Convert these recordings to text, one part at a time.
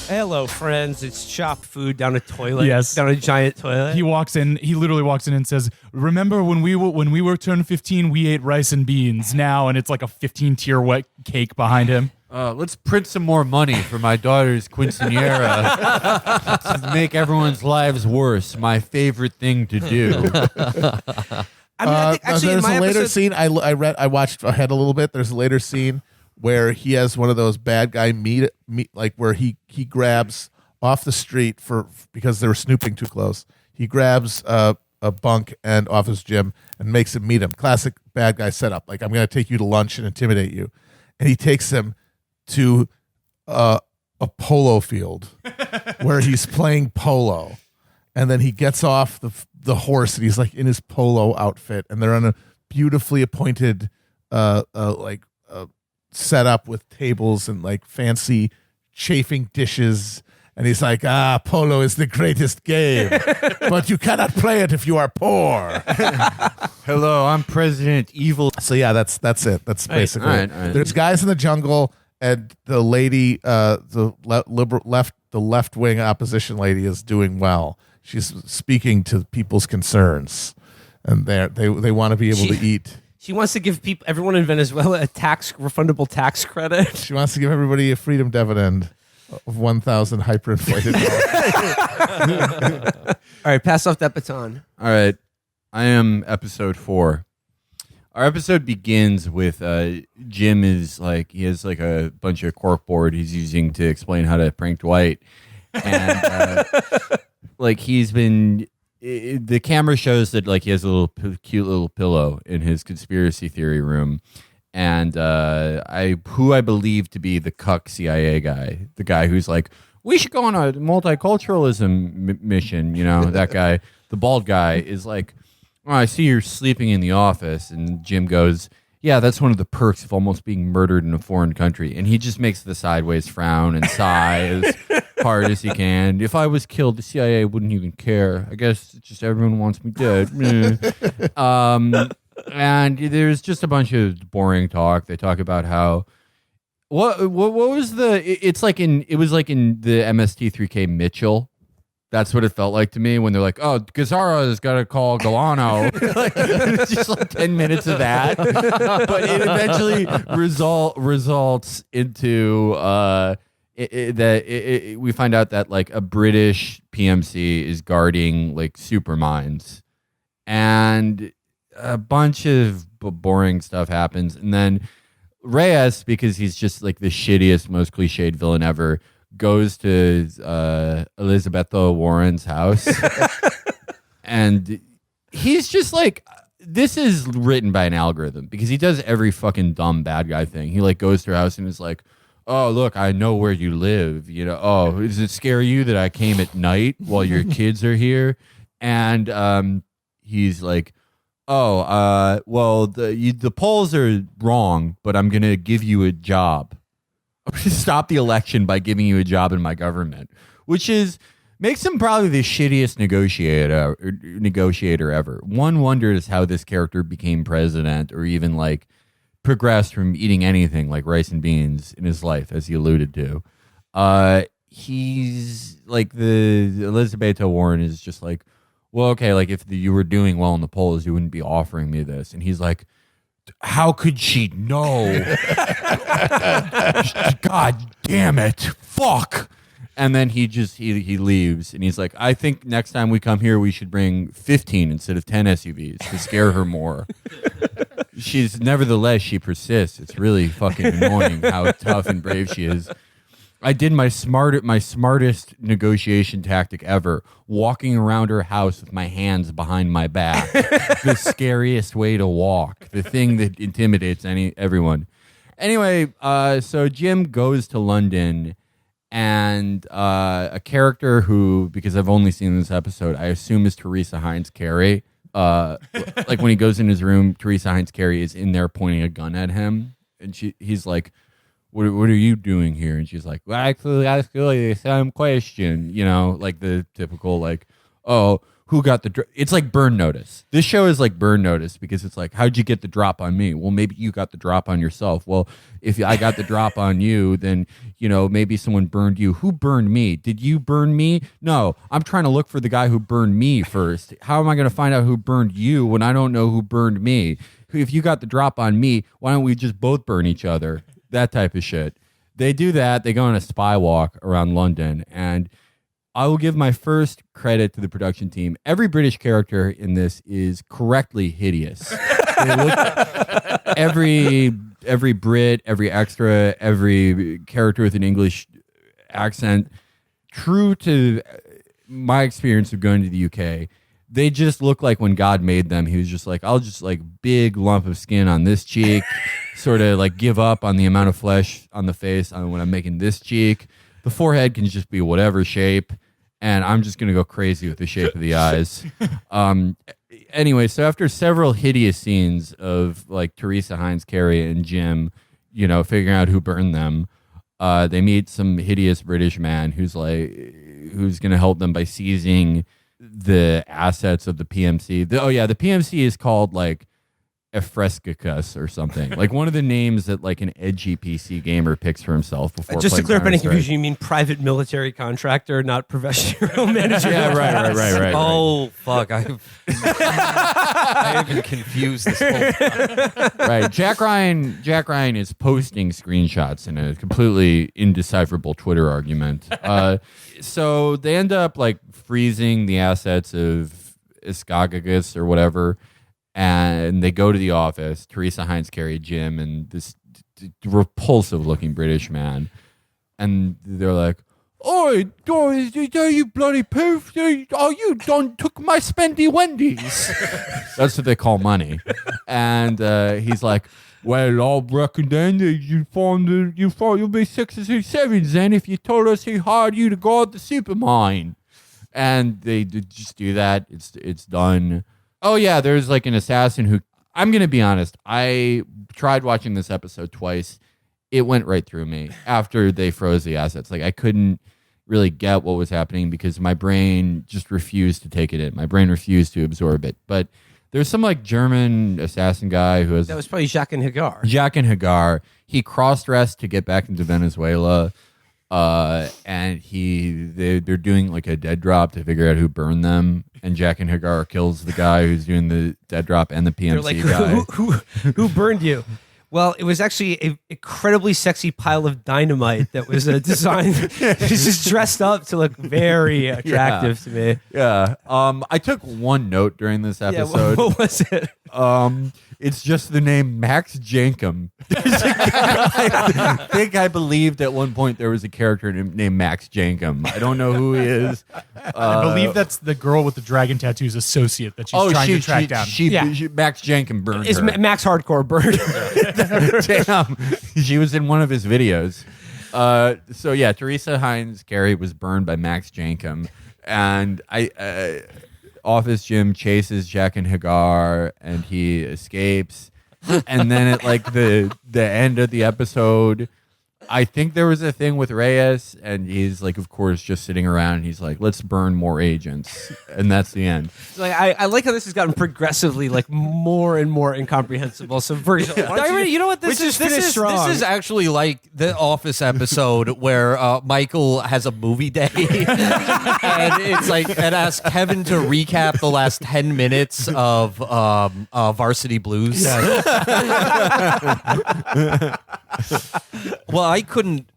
Hello, friends. It's chopped food down a toilet. Yes. Down a giant toilet. He walks in. He literally walks in and says, "Remember when we were turned 15, we ate rice and beans. Now," and it's like a 15-tier wet cake behind him. Let's print some more money for my daughter's quinceanera to make everyone's lives worse. My favorite thing to do. I think actually, in there's my a later episode, scene. I watched ahead a little bit. There's a later scene where he has one of those bad guy meet like where he grabs off the street because they were snooping too close. He grabs a bunk and off his gym and makes him meet him. Classic bad guy setup. Like, I'm going to take you to lunch and intimidate you, and he takes him to a polo field where he's playing polo, and then he gets off the horse and he's like in his polo outfit, and they're on a beautifully appointed setup with tables and like fancy chafing dishes, and he's like, polo is the greatest game, but you cannot play it if you are poor. Hello, I'm President Evil. So yeah, that's it. That's basically all it. right. There's guys in the jungle, and the lady, the left wing opposition lady is doing well. She's speaking to people's concerns, and they want to be able to eat. she wants to give everyone in Venezuela a refundable tax credit. She wants to give everybody a freedom dividend of 1,000 hyperinflated dollars. All right, pass off that baton. All right, I am episode 4. Our episode begins with Jim is like, he has like a bunch of corkboard he's using to explain how to prank Dwight, and like he's been. The camera shows that like he has a little cute little pillow in his conspiracy theory room, and I believe to be the cuck CIA guy, the guy who's like, we should go on a multiculturalism mission. You know, that guy, the bald guy, is like, oh, I see you're sleeping in the office, and Jim goes, yeah, that's one of the perks of almost being murdered in a foreign country, and he just makes the sideways frown and sigh as hard as he can. If I was killed, the CIA wouldn't even care. I guess it's just everyone wants me dead. And there's just a bunch of boring talk. They talk about how what was it was like in the MST3K Mitchell. That's what it felt like to me when they're like, oh, Gazzara's got to call Galano. It's just like 10 minutes of that. But it eventually results into we find out that like a British PMC is guarding like super mines, and a bunch of boring stuff happens. And then Reyes, because he's just like the shittiest, most cliched villain ever, goes to Elizabeth Warren's house, and he's just like, this is written by an algorithm, because he does every fucking dumb bad guy thing. He like goes to her house and is like, oh, look, I know where you live. You know, oh, does it scare you that I came at night while your kids are here? And he's like, oh, well, the polls are wrong, but I'm gonna give you a job. Stop the election by giving you a job in my government, which makes him probably the shittiest negotiator ever. One wonders how this character became president, or even like progressed from eating anything like rice and beans in his life, as he alluded to. He's like, the Elizabeth Warren is just like, well, okay, like if you were doing well in the polls, you wouldn't be offering me this. And he's like, how could she know? God damn it. Fuck. And then he leaves, and he's like, I think next time we come here, we should bring 15 instead of 10 SUVs to scare her more. Nevertheless, she persists. It's really fucking annoying how tough and brave she is. I did my smartest negotiation tactic ever, walking around her house with my hands behind my back. The scariest way to walk, the thing that intimidates everyone. Anyway, so Jim goes to London, and a character who, because I've only seen this episode, I assume is Teresa Heinz Carey. Like when he goes in his room, Teresa Heinz Carey is in there pointing a gun at him, and he's like, what are you doing here? And she's like, well, actually, ask you the same question. You know, like the typical, like, oh, who got the it's like Burn Notice. This show is like Burn Notice because it's like, how'd you get the drop on me? Well, maybe you got the drop on yourself. Well, if I got the drop on you, then maybe someone burned you. Who burned me? Did you burn me? No, I'm trying to look for the guy who burned me first. How am I going to find out who burned you when I don't know who burned me? If you got the drop on me, why don't we just both burn each other? That type of shit. They do that. They go on a spy walk around London, and I will give my first credit to the production team. Every British character in this is correctly hideous. They look, every Brit, every extra, every character with an English accent, true to my experience of going to the UK, they just look like when God made them, he was just like, I'll just like big lump of skin on this cheek, sort of like give up on the amount of flesh on the face when I'm making this cheek. The forehead can just be whatever shape. And I'm just going to go crazy with the shape of the eyes. Anyway, so after several hideous scenes of like Teresa Hines Carey and Jim, figuring out who burned them, they meet some hideous British man who's going to help them by seizing the assets of the PMC. The PMC is called like Efrescicus or something. Like one of the names that like an edgy PC gamer picks for himself before. Just to playing clear up any Counter-Strike. confusion, you mean private military contractor, not professional manager? Yeah, right. Oh, fuck. I have been confused this whole time. Right. Jack Ryan is posting screenshots in a completely indecipherable Twitter argument. So they end up like freezing the assets of Escagagus or whatever, and they go to the office, Teresa Hines Carey, Jim, and this repulsive looking British man, and they're like, "Oi, you bloody poof! Oh, you done took my spendy Wendy's." That's what they call money. And he's like, "Well, I reckon then that you'll be 667 then if you told us he hired you to guard the supermine." And they just do that. It's done. Oh yeah, there's like an assassin who, I'm gonna be honest, I tried watching this episode twice. It went right through me after they froze the assets. Like I couldn't really get what was happening because my brain just refused to take it in. My brain refused to absorb it. But there's some like German assassin guy who has That was probably Jacques and Hagar. He cross-dressed to get back into Venezuela, and they're doing like a dead drop to figure out who burned them. And Jack and Hagar kills the guy who's doing the dead drop and the They're PMC like, guy. who burned you? Well, it was actually an incredibly sexy pile of dynamite that was designed. It's just dressed up to look very attractive to me. Yeah. I took one note during this Yeah, episode. what was it? It's just the name Max Jankum. I believed at one point there was a character named Max Jankum. I don't know who he is. I believe that's the girl with the dragon tattoos associate that she's trying to track down. Max Jankum burned Is her. Max Hardcore burned? Damn. She was in one of his videos. So yeah, Teresa Hines Carey was burned by Max Jankum. And Office Jim chases Jack and Hagar, and he escapes. And then at like the end of the episode, I think there was a thing with Reyes, and he's like, of course, just sitting around. And he's like, let's burn more agents, and that's the end. Like I like how this has gotten progressively like more and more incomprehensible. So Virgil, You know what this is? This is actually like the Office episode where Michael has a movie day, and it's like and asks Kevin to recap the last 10 minutes of Varsity Blues. Well, I couldn't.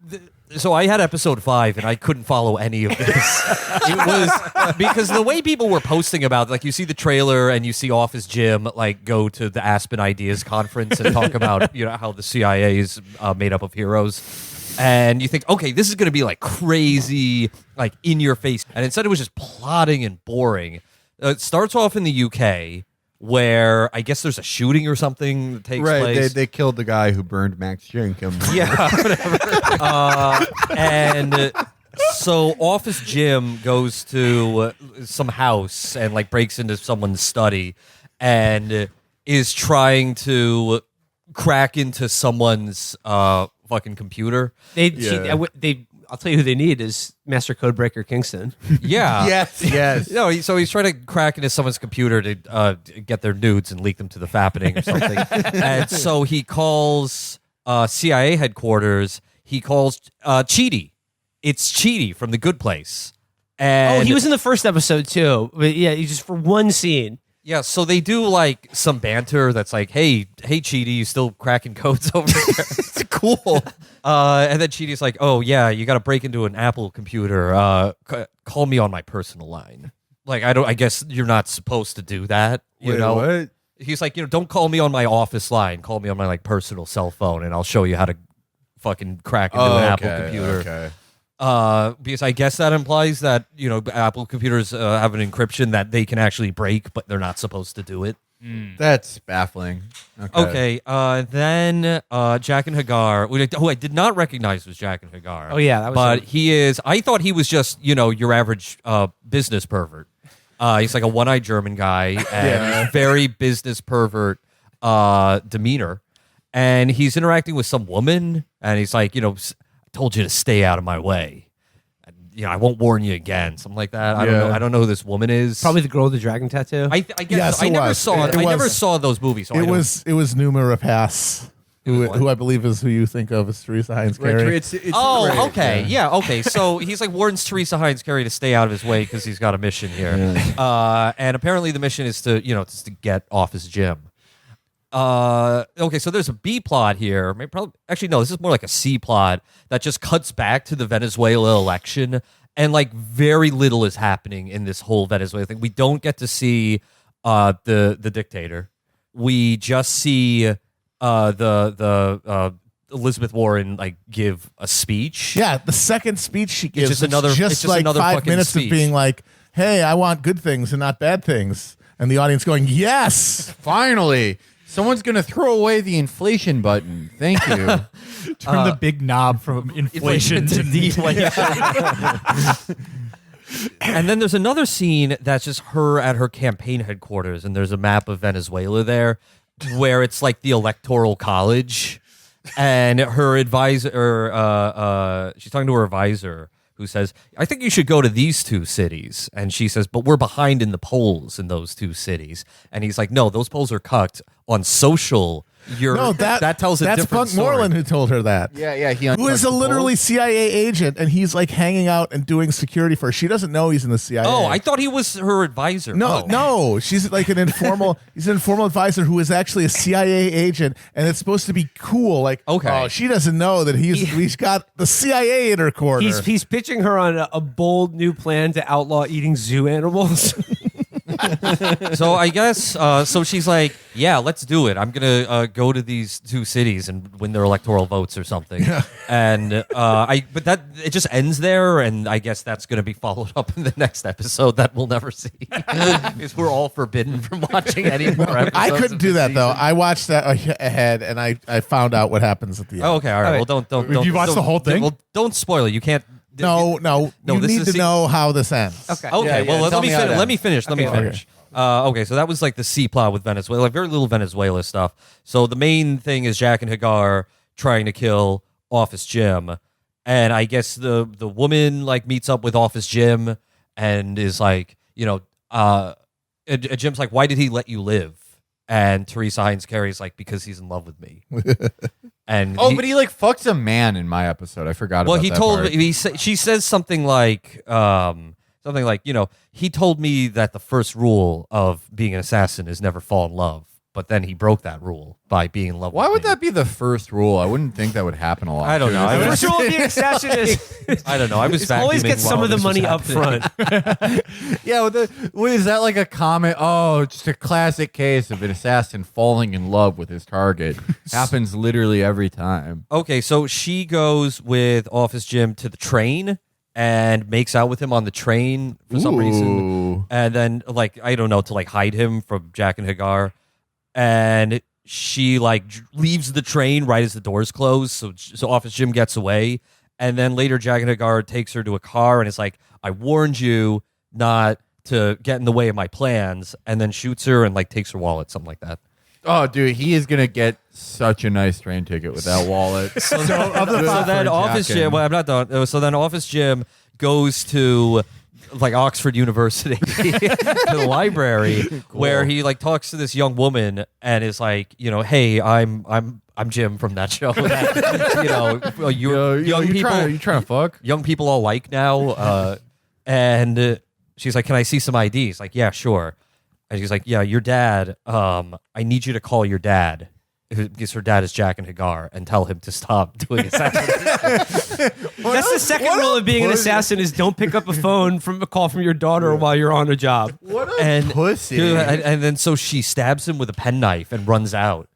So I had episode 5, and I couldn't follow any of this. It was because the way people were posting about, like, you see the trailer and you see Office Jim like go to the Aspen Ideas conference and talk about how the CIA is made up of heroes, and you think, okay, this is going to be like crazy, like in your face, and instead it was just plotting and boring. It starts off in the UK, where I guess there's a shooting or something that takes place. They killed the guy who burned Max Jankum. Yeah, whatever. And so Office Jim goes to some house and like breaks into someone's study and is trying to crack into someone's fucking computer. they I'll tell you who they need is Master Codebreaker Kingston. Yeah. yes. No, so he's trying to crack into someone's computer to get their nudes and leak them to the fappening or something. And so he calls CIA headquarters. He calls Chidi. It's Chidi from The Good Place. And He was in the first episode too. But yeah, he's just for one scene. yeah, so they do like some banter that's like, hey, Chidi, you still cracking codes over there? It's cool. And then Chidi's like, oh yeah, you got to break into an Apple computer. Call me on my personal line. Like, I guess you're not supposed to do that. You know? What? He's like, don't call me on my office line. Call me on my like personal cell phone, and I'll show you how to fucking crack into an Apple computer. Okay. Because I guess that implies that Apple computers have an encryption that they can actually break, but they're not supposed to do it. That's baffling. Okay. Then Jack and Hagar, who I did not recognize was Jack and Hagar. Oh, yeah, that was but him. he is. I thought he was just your average business pervert. He's like a one-eyed German guy and very business pervert demeanor, and he's interacting with some woman, and he's like, I told you to stay out of my way. I won't warn you again. Something like that. I don't know. I don't know who this woman is. Probably the girl with the dragon tattoo. I guess Yes, I it never was. saw. It I was. never saw those movies. So It was Numa Rapace, who I believe is who you think of as Teresa Heinz Carey. It's Oh, great, okay. Yeah, okay. So he's like warns Teresa Heinz Carey to stay out of his way because he's got a mission here. And apparently the mission is to, just to get off his gym. Okay, so there's a B plot here. Actually, no, this is more like a C plot that just cuts back to the Venezuela election, and like very little is happening in this whole Venezuela thing. We don't get to see the dictator. We just see the Elizabeth Warren like give a speech. Yeah, the second speech she gives, just another- just it's just like another 5 fucking minutes speech. of being like, "Hey, I want good things and not bad things," and the audience going, "Yes." Finally, someone's gonna throw away the inflation button. Thank you. Turn the big knob from inflation to deflation. And then there's another scene that's just her at her campaign headquarters, and there's a map of Venezuela there, where it's like the electoral college, and her advisor, she's talking to her advisor, who says, I think you should go to these two cities. And she says, but we're behind in the polls in those two cities. And he's like, no, those polls are cucked on social. That tells a that's different Funk story. Moreland who told her that. yeah. Who is a literally CIA agent, and he's like hanging out and doing security for her. She doesn't know he's in the CIA. Oh, I thought he was her advisor. No, she's like an informal. He's an informal advisor who is actually a CIA agent, and it's supposed to be cool. Like, Okay. oh, she doesn't know that he's got the CIA in her corner. He's pitching her on a bold new plan to outlaw eating zoo animals. So I guess so she's like, yeah, let's do it. I'm gonna go to these two cities and win their electoral votes or something. And but that it just ends there, and I guess that's gonna be followed up in the next episode that we'll never see because we're all forbidden from watching any more episodes. I couldn't of do the that though. season. I watched that ahead, and I found out what happens at the end. Oh, okay, all right. Well, don't. If you watched the whole thing? Well, don't spoil it. You can't. No, you this need is to know how this ends. Okay. Okay, well, tell me how that let me finish. Let me Okay. finish. Okay, so that was like the C plot with Venezuela, like very little Venezuela stuff. So the main thing is Jack and Hagar trying to kill Office Jim, and I guess the woman like meets up with Office Jim and is like, Jim's like, why did he let you live? And Teresa Heinz Carey's like, because he's in love with me. And but he like fucks a man in my episode. I forgot. well, about he that told part. me. She says something like, he told me that the first rule of being an assassin is never fall in love. But then he broke that rule by being in love. Why with would me. that be the first rule? I wouldn't think that would happen a lot. I don't know. Should it? I First rule of being assassin is I don't know. I was vacuuming always get some while of the this was money up happening. front. Yeah, what is that like a comment? Oh, just a classic case of an assassin falling in love with his target. Happens literally every time. Okay, so she goes with Office Jim to the train and makes out with him on the train for some reason. Ooh. And then, like, I don't know, to like hide him from Jack and Hagar. And she like leaves the train right as the doors close. So Office Jim gets away. And then later Jack and Hagar takes her to a car and is like, I warned you not to get in the way of my plans. And then shoots her and like takes her wallet, something like that. Oh, dude, he is gonna get such a nice train ticket with that wallet. So then Office Jim. Well, I'm not done. So then Office Jim goes to like Oxford University to the library where he like talks to this young woman and is like, hey, I'm Jim from that show. That, young people, you trying to fuck? young people all like now. And she's like, can I see some IDs? Like, yeah, sure. And she's like, yeah, your dad, I need you to call your dad, because her dad is Jack and Hagar, and tell him to stop doing assassination. That's the second rule of being an assassin is don't pick up a call from your daughter while you're on a job. What a pussy. And then so she stabs him with a penknife and runs out.